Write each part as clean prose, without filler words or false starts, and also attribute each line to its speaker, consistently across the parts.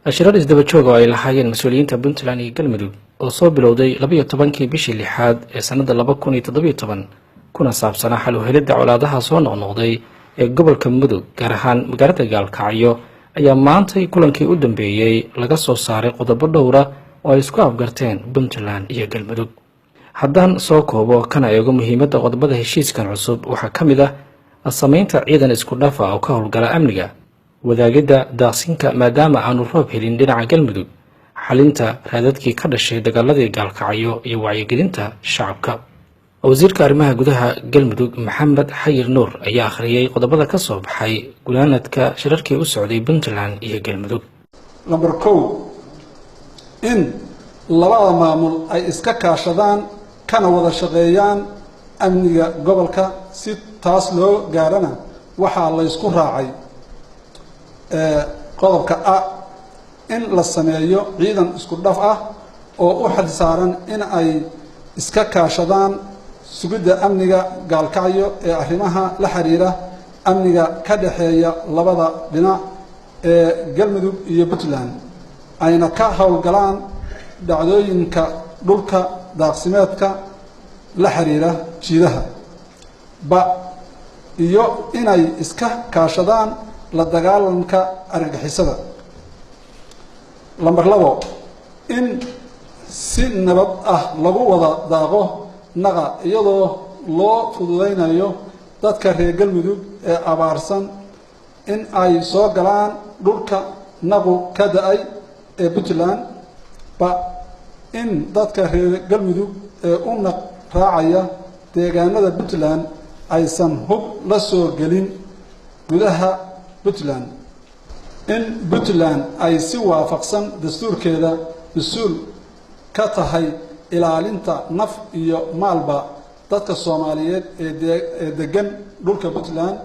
Speaker 1: shirar isdaba joog oo ay lahaayeen mas'uuliyiinta Puntland iyo Galmudug oo soo bilowday 12 bishii lixaad ee sanada 2017 kuna saabsanaa xal u helidda colaadaha soo noqnoqday ee gobolka Mudug gaar ahaan magaalada Gaalkacyo ayaa maantay kulankii u dambeeyay laga soo saaray qodobo dhowr ah oo ay isku afgarteen Puntland iyo Galmudug. haddaan soo koobo kana eego muhiimadda qodobada heshiiskan cusub waxaa ka mid ah samaynta ciidan isku dhaf ah oo ka howlgala amniga, wadaagidda daaqsinka maadaama aanu roob helin dhinaca Galmudug, xalinta raadadkii ka dhashay dagaaladii Gaalkacyo iyo wacyigelinta shacabka. wasiirka arrimaha gudaha Galmudug Maxamed Xayir Nuur ayaa akhriyay qodobada ka soo baxay gunaanadka shirarkii u socday Puntland iyo Galmudug.
Speaker 2: Number 2 in labada maamul ay iska kaashadaan kana wada shaqeeyaan amniga gobolka si taas loo gaarana waxaa la isku raacay qodobka ah in la sameeyo ciidan isku dhaf ah oo u xil saaran in ay iska kaashadaan sugidda amniga Gaalkacyo ee arrimaha la xiriira amniga ka dhaxeeya labada dhinac ee Galmudug iyo Puntland ayna ka howlgalaan dhacdooyinka dhulka daaqsimeedka la xiriira jiidaha iyo inay iska kaashadaan la dagaalanka argagixisada. Lambar 2 in si nabad ah lagu wada daaqo naqa iyadoo loo fududeynayo dadka reer Galmudug ee abaarsan in ay soo galaan dhulka naqu ka da'ay ee Puntland in dadka reer Galmudug ee u naq raacaya deegaanada Puntland aysan hub la soo gelin gudaha Puntland, in Puntland ay si waafaqsan dastuurkeeda mas'uul ka tahay ilaalinta naf iyo maalba dadka Soomaaliyeed ee degan dhulka Puntland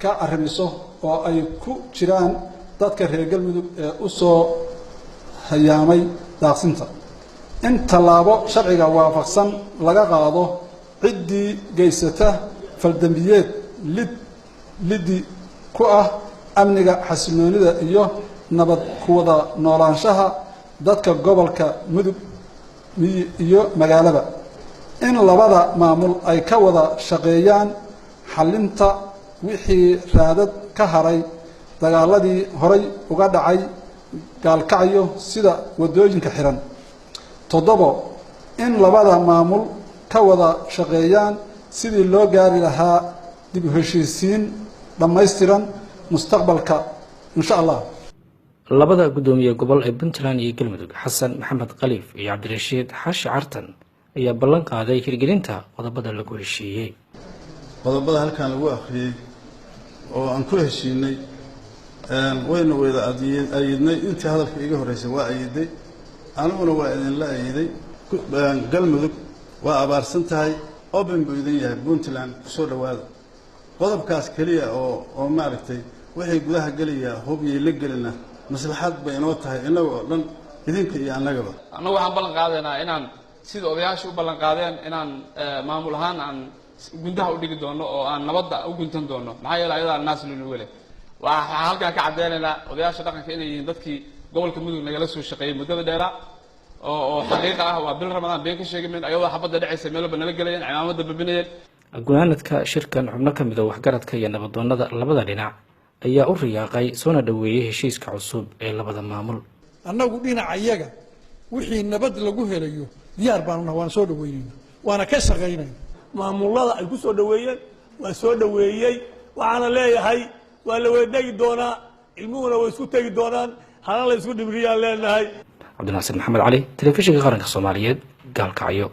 Speaker 2: ka arrimiso oo ay ku jiraan dadka reer Galmudug ee u soo hayaamay daaqsinta. in tallaabo sharciga waafaqsan laga qaado ciddii geysata faldambiyeed lidi ku ah amniga xasiloonida iyo nabad ku wada noolaanshaha dadka gobolka Mudug iyo magaalada. in labada maamul ay ka wada shaqeeyaan xalinta wixii raadad ka haray dagaaladii horay uga dhacay Gaalkacyo sida wadooyinka xiran. 7 in labada maamul ka wada shaqeeyaan sidii loo gaari lahaa dib u heshiisiin dhammaystiran mustaqbalka insha Allah.
Speaker 1: labada gudoomiye gobol ee Puntland iyo Galmudug Xasan Maxamed Khaliif iyo Cabdirashiid Xaashi Cartan ayaa ballan qaaday hirgelinta qodobada lagu heshiiyay.
Speaker 3: qodobada halkan lagu akhriyay oo aan ku heshiinay wayna wada ayidnay intii hadalka iga horeysay waa ayiday aniguna waa idin la ayiday. Galmudug waa abaarsan tahay open buu idin yahay Puntland soo dhawaada qodobkaas kaliya oo maaragtay wixii gudaha galaya hubiyay la gelina maslaxad bay inoo tahay inagu oo dhan idinka iyo annagaba.
Speaker 4: anagu waxaan ballan qaadaynaa inaan sida odayaasha u ballan qaadeen inaan maamul ahaan aan gundaha u dhigi doono oo aan nabadda u guntan doono maxaa yeelay ayada naas loo wele waxaan halkaan ka cadeynaynaa odayaasha dhaqanka inay yihiin dadkii gobolka Mudug nagala soo shaqeeyay muddada dheer oo xaqiiqo ah waa bil Ramadaan been ka sheegay ayadoo xabadda dhacaysa meel walba nala galayeen ciidamada babinayeen.
Speaker 1: gunaanadka shirkan xubno ka mid ah waxgaradka iyo nabadoonnada labada dhinac ayaa u riyaaqay soona dhaweeyay heshiiska cusub ee labada maamul.
Speaker 5: annagu dhinaca iyaga wixii nabad lagu helayo diyaar baan waan soo dhaweynayna waana ka shaqeynayna.
Speaker 6: maamulada ay ku soo dhaweeyeen waa soo dhaweeyay waxaana leeyahay waa la weydagi doonaa ilmuhuna way isku tagi doonaan hana la isku dhibriyaan leenahay.
Speaker 1: Cabdinaasir Maxamed Cali, telefishinka qaranka Soomaaliyeed, Gaalkacyo.